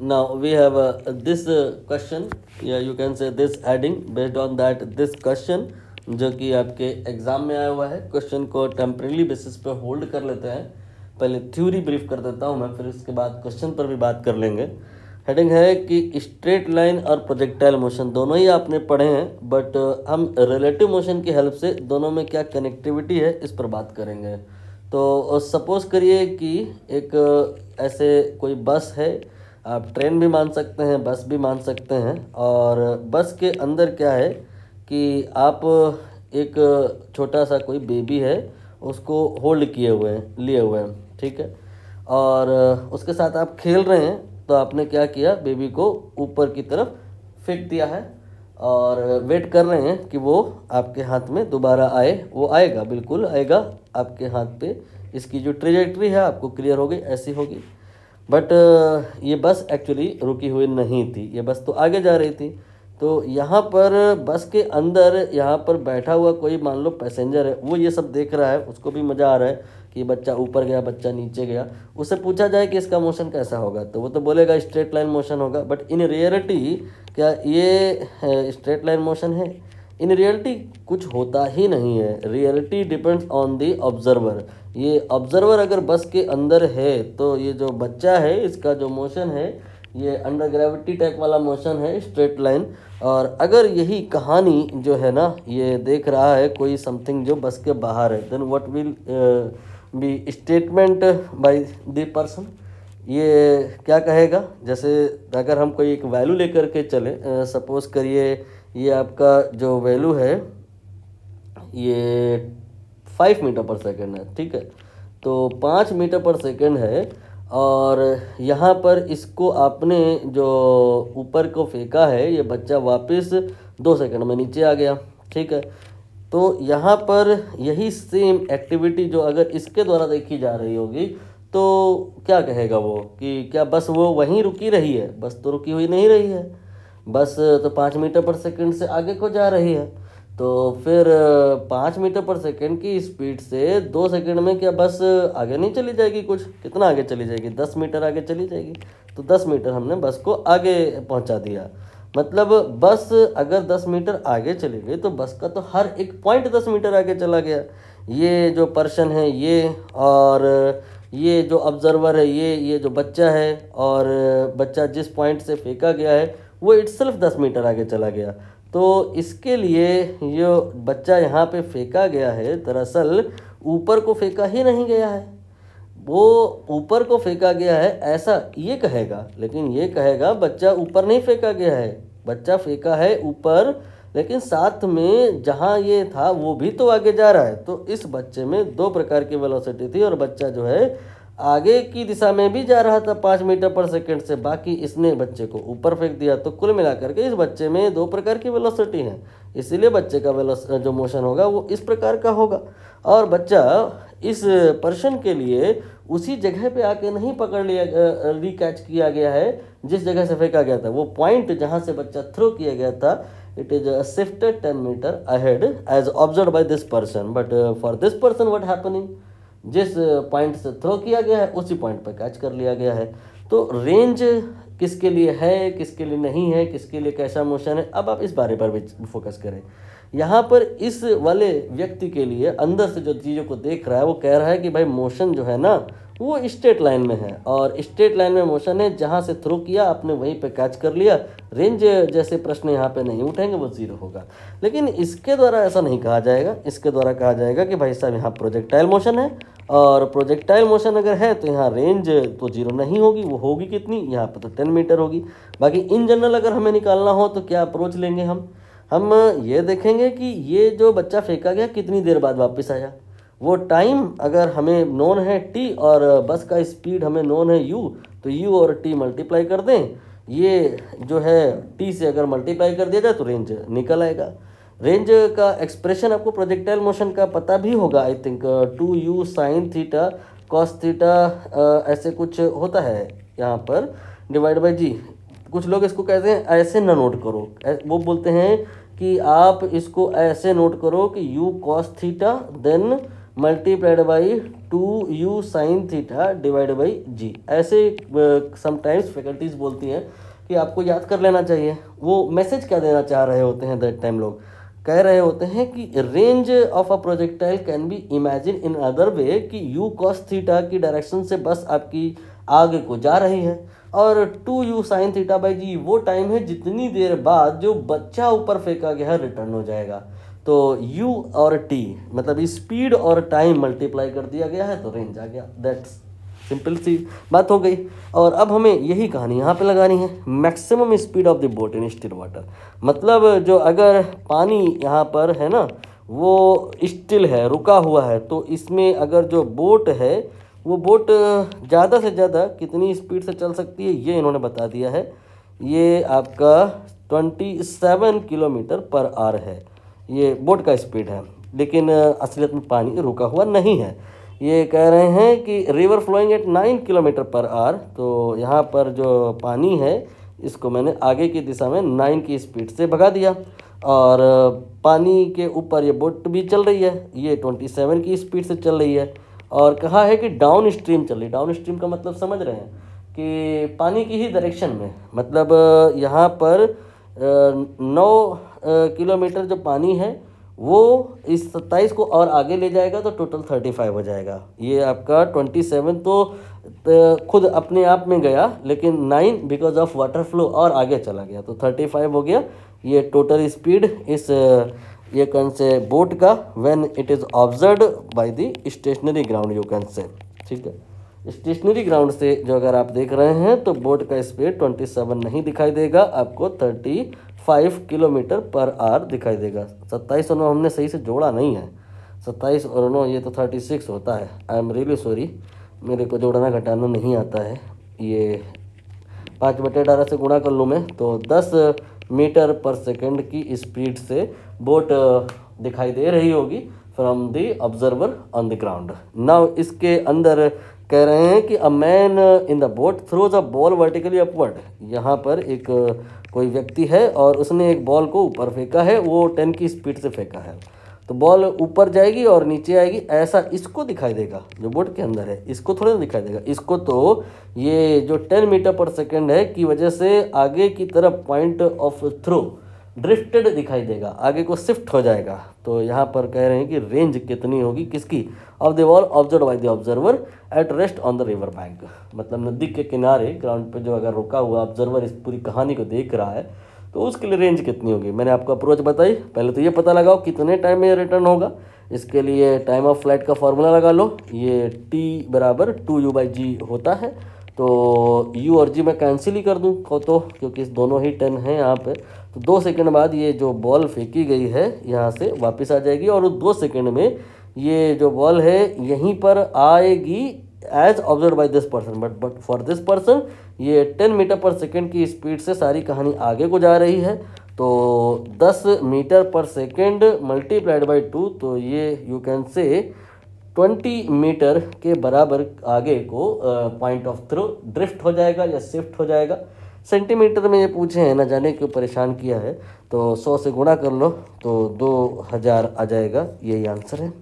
now we have this question, yeah, you can say this heading based on that this question जो कि आपके exam में आया हुआ है। क्वेश्चन को टेम्परेरी बेसिस पे होल्ड कर लेते हैं। पहले थ्योरी ब्रीफ कर देता हूँ मैं, फिर उसके बाद क्वेश्चन पर भी बात कर लेंगे। हेडिंग है कि स्ट्रेट लाइन और प्रोजेक्टाइल मोशन दोनों ही आपने पढ़े हैं, बट हम रिलेटिव मोशन की हेल्प से दोनों में क्या कनेक्टिविटी है इस पर बात करेंगे। तो सपोज करिए कि एक ऐसे कोई बस है, आप ट्रेन भी मान सकते हैं, बस भी मान सकते हैं। और बस के अंदर क्या है कि आप एक छोटा सा कोई बेबी है उसको होल्ड किए हुए हैं, लिए हुए हैं, ठीक है। और उसके साथ आप खेल रहे हैं, तो आपने क्या किया, बेबी को ऊपर की तरफ फेंक दिया है और वेट कर रहे हैं कि वो आपके हाथ में दोबारा आए। वो आएगा, बिल्कुल आएगा आपके हाथ पे। इसकी जो ट्रेजेक्ट्री है आपको क्लियर हो गई, ऐसी होगी। बट ये बस एक्चुअली रुकी हुई नहीं थी, ये बस तो आगे जा रही थी। तो यहाँ पर बस के अंदर यहाँ पर बैठा हुआ कोई मान लो पैसेंजर है, वो ये सब देख रहा है, उसको भी मज़ा आ रहा है कि बच्चा ऊपर गया, बच्चा नीचे गया। उससे पूछा जाए कि इसका मोशन कैसा होगा, तो वो तो बोलेगा स्ट्रेट लाइन मोशन होगा। बट इन रियलिटी क्या ये स्ट्रेट लाइन मोशन है? इन रियलिटी कुछ होता ही नहीं है। Reality depends on the observer. ये ऑब्जर्वर अगर बस के अंदर है तो ये जो बच्चा है इसका जो मोशन है ये अंडर ग्रेविटी टाइप वाला मोशन है, स्ट्रेट लाइन। और अगर यही कहानी जो है ना ये देख रहा है कोई समथिंग जो बस के बाहर है, then what will be statement by the person. ये क्या कहेगा? जैसे अगर हम कोई एक वैल्यू लेकर के चले, सपोज करिए ये आपका जो वैल्यू है ये 5 मीटर पर सेकेंड है, ठीक है। तो 5 मीटर पर सेकेंड है और यहाँ पर इसको आपने जो ऊपर को फेंका है, ये बच्चा वापस 2 सेकंड में नीचे आ गया, ठीक है। तो यहाँ पर यही सेम एक्टिविटी जो अगर इसके द्वारा देखी जा रही होगी तो क्या कहेगा वो कि क्या बस वो वहीं रुकी रही है? बस तो रुकी हुई नहीं रही है, बस तो 5 मीटर पर सेकंड से आगे को जा रही है। तो फिर 5 मीटर पर सेकंड की स्पीड से 2 सेकंड में क्या बस आगे नहीं चली जाएगी? कुछ कितना आगे चली जाएगी? 10 मीटर आगे चली जाएगी। तो 10 मीटर हमने बस को आगे पहुंचा दिया। मतलब बस अगर 10 मीटर आगे चली गई तो बस का तो हर एक पॉइंट 10 मीटर आगे चला गया। ये जो पर्सन है ये, और ये जो ऑब्जर्वर है ये जो बच्चा है, और बच्चा जिस पॉइंट से फेंका गया है वो इटसेल्फ 10 मीटर आगे चला गया। तो इसके लिए ये बच्चा यहाँ पे फेंका गया है, दरअसल ऊपर को फेंका ही नहीं गया है, वो ऊपर को फेंका गया है ऐसा ये कहेगा। लेकिन ये कहेगा बच्चा ऊपर नहीं फेंका गया है, बच्चा फेंका है ऊपर, लेकिन साथ में जहाँ ये था वो भी तो आगे जा रहा है। तो इस बच्चे में 2 प्रकार की वेलोसिटी थी और बच्चा जो है आगे की दिशा में भी जा रहा था 5 मीटर पर सेकंड से, बाकी इसने बच्चे को ऊपर फेंक दिया। तो कुल मिलाकर के इस बच्चे में 2 प्रकार की वेलोसिटी है, इसीलिए बच्चे का जो मोशन होगा वो इस प्रकार का होगा। और बच्चा इस पर्सन के लिए उसी जगह पे आके नहीं पकड़ लिया, रिकैच किया गया है जिस जगह से फेंका गया था। वो पॉइंट जहाँ से बच्चा थ्रो किया गया था, it is shifted 10 metre ahead as observe by this person. But for this person what happening, जिस पॉइंट से थ्रो किया गया है उसी पॉइंट पर कैच कर लिया गया है। तो रेंज किसके लिए है, किसके लिए नहीं है, किसके लिए कैसा मोशन है, अब आप इस बारे पर भी फोकस करें। यहाँ पर इस वाले व्यक्ति के लिए अंदर से जो चीज़ों को देख रहा है वो कह रहा है कि भाई मोशन जो है ना वो स्ट्रेट लाइन में है, और स्ट्रेट लाइन में मोशन है, जहाँ से थ्रो किया आपने वहीं पे कैच कर लिया। रेंज जैसे प्रश्न यहाँ पे नहीं उठेंगे, वो 0 होगा। लेकिन इसके द्वारा ऐसा नहीं कहा जाएगा, इसके द्वारा कहा जाएगा कि भाई साहब यहाँ प्रोजेक्टाइल मोशन है, और प्रोजेक्टाइल मोशन अगर है तो यहाँ रेंज तो 0 नहीं होगी, वो होगी कितनी, यहाँ पर तो 10 मीटर होगी। बाकी इन जनरल अगर हमें निकालना हो तो क्या अप्रोच लेंगे हम ये देखेंगे कि ये जो बच्चा फेंका गया कितनी देर बाद वापस आया। वो टाइम अगर हमें नोन है t और बस का स्पीड हमें नोन है u, तो u और t मल्टीप्लाई कर दें, ये जो है t से अगर मल्टीप्लाई कर दिया जाए तो रेंज निकल आएगा। रेंज का एक्सप्रेशन आपको प्रोजेक्टाइल मोशन का पता भी होगा, I think 2u sin theta cos theta ऐसे कुछ होता है यहाँ पर, डिवाइड बाई g। कुछ लोग इसको कहते हैं ऐसे ना नोट करो, वो बोलते हैं कि आप इसको ऐसे नोट करो कि u cos theta then multiplied by 2u sine theta divide by g. ऐसे समटाइम्स फैकल्टीज बोलती हैं कि आपको याद कर लेना चाहिए। वो मैसेज क्या देना चाह रहे होते हैं दैट टाइम, लोग कह रहे होते हैं कि range of a projectile can be imagine in other way कि यू कॉस थीटा की डायरेक्शन से बस आपकी आगे को जा रही है, और 2u साइन थीटा बाई जी वो टाइम है जितनी देर बाद जो बच्चा ऊपर फेंका गया है रिटर्न हो जाएगा। तो u और t मतलब स्पीड और टाइम मल्टीप्लाई कर दिया गया है तो रेंज आ गया। दैट्स सिंपल सी बात हो गई। और अब हमें यही कहानी यहाँ पे लगानी है, maximum speed of the boat in still water. मतलब जो अगर पानी यहाँ पर है ना वो स्टिल है, रुका हुआ है, तो इसमें अगर जो बोट है वो बोट ज़्यादा से ज़्यादा कितनी स्पीड से चल सकती है ये इन्होंने बता दिया है। ये आपका 27 किलोमीटर पर आवर है, ये बोट का स्पीड है, लेकिन असलियत में पानी रुका हुआ नहीं है। ये कह रहे हैं कि river flowing at 9 kilometre per hour, तो यहाँ पर जो पानी है इसको मैंने आगे की दिशा में 9 की स्पीड से भगा दिया, और पानी के ऊपर ये बोट भी चल रही है, ये 27 की स्पीड से चल रही है। और कहा है कि डाउन स्ट्रीम चल रही। डाउन स्ट्रीम का मतलब समझ रहे हैं कि पानी की ही डायरेक्शन में, मतलब यहाँ पर 9 किलोमीटर जो पानी है वो इस 27 को और आगे ले जाएगा तो टोटल 35 हो जाएगा। ये आपका 27 तो खुद अपने आप में गया, लेकिन 9 बिकॉज ऑफ वाटर फ्लो और आगे चला गया तो 35 हो गया। ये टोटल स्पीड इस ये कैन से बोट का when it is observed by the stationary ground you can say. ठीक है, स्टेशनरी ग्राउंड से जो अगर आप देख रहे हैं तो बोट का स्पीड 27 नहीं दिखाई देगा, आपको 35 किलोमीटर पर आवर दिखाई देगा। 27 और 9 हमने सही से जोड़ा नहीं है, 27 और 9 ये तो 36 होता है। आई एम रियली सॉरी, मेरे को जोड़ना घटाना नहीं आता है। ये 5/18 से गुणा कर लूँ मैं तो 10 मीटर पर सेकंड की स्पीड से बोट दिखाई दे रही होगी from the observer on the ground. Now इसके अंदर कह रहे हैं कि a man in the boat throws a ball vertically upward. यहाँ पर एक कोई व्यक्ति है और उसने एक बॉल को ऊपर फेंका है, वो 10 की स्पीड से फेंका है, तो बॉल ऊपर जाएगी और नीचे आएगी, ऐसा इसको दिखाई देगा जो बोट के अंदर है, इसको थोड़ा दिखाई देगा। इसको तो ये जो 10 मीटर पर सेकंड है की वजह से आगे की तरफ पॉइंट ऑफ थ्रो ड्रिफ्टेड दिखाई देगा, आगे को शिफ्ट हो जाएगा। तो यहाँ पर कह रहे हैं कि रेंज कितनी होगी किसकी, of the ball observe by the observer at rest on the river bank. मतलब नदी के किनारे ग्राउंड पे जो अगर रुका हुआ ऑब्जर्वर इस पूरी कहानी को देख रहा है तो उसके लिए रेंज कितनी होगी। मैंने आपको अप्रोच बताई, पहले तो ये पता लगाओ कितने टाइम में रिटर्न होगा। इसके लिए टाइम ऑफ फ्लाइट का फॉर्मूला लगा लो, ये t बराबर 2u/g होता है। तो u और g मैं कैंसिल ही कर दूँ तो, क्योंकि दोनों ही 10 हैं यहाँ पे। तो 2 सेकंड बाद ये जो बॉल फेंकी गई है यहाँ से वापस आ जाएगी, और 2 सेकंड में ये जो बॉल है यहीं पर आएगी as observe by this person, but for this person ये 10 मीटर पर सेकंड की स्पीड से सारी कहानी आगे को जा रही है। तो 10 मीटर पर सेकंड मल्टीप्लाइड बाय 2, तो ये यू कैन से 20 मीटर के बराबर आगे को पॉइंट ऑफ थ्रो ड्रिफ्ट हो जाएगा या शिफ्ट हो जाएगा। सेंटीमीटर में ये पूछे हैं, ना जाने क्यों परेशान किया है। तो 100 से गुणा कर लो तो 2000 आ जाएगा, यही आंसर है।